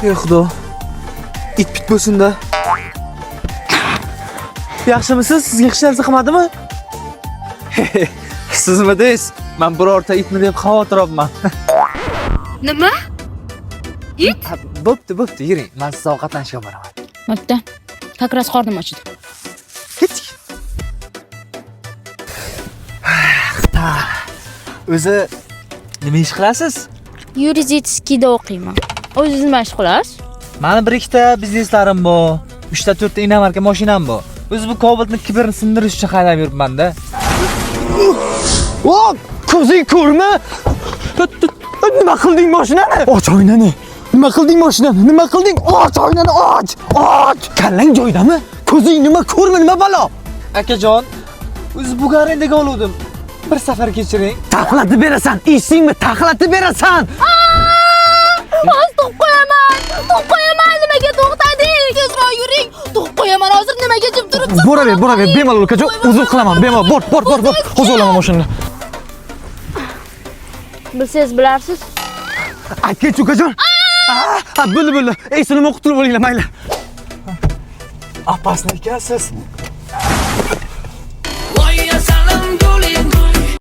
Ey xudo. It bit bo'lsin-da. Yaxshimisiz? Sizga hech narsa qilmadimi? Sizmi deysiz? Men birorta itmi deb xavotir olibman. Nima? It? Bo'pti, yuring. Men siz ovqatlanishga boraman. Makta. Kakras qornim ochdi. Ketdik. O'zi nima ish qilasiz? Yuridiskida o'qiyman. O'zingiz nima ish qilasiz? Meni bir ikkita bizneslarim bor. 3 ta inomarka mashinam bor. O'zi bu Cobalt'ni kiberni sindirish uchun haydab yuribman-da. Voh, ko'zing ko'rma. Nima qilding mashinani? Och oynani. Nima qilding mashinani? Nima qilding? Och oynani, och. Kallang joydami? Ko'zing nima ko'rma, nima balo? Akajon, o'zi bu garendaga oluvdim. Bir safar kechiring. Taxlatib berasan, eshitdingmi? Taxlatib berasan. Hozir to'q qo'yaman. Nimaga to'xtading? Tezroq yuring. To'q qo'yaman. Hozir nimaga jim turibsiz? Boraver, bemalol ukajon. Uzr qilaman, bemalol. Bor. Hozir olaman mashinani. Bilsangiz bilarsiz. Aytgach ukajon. Bo'ldi. Ey, nima qutulib olinglar, mayli. Opasni ekansiz. Voy asalim guling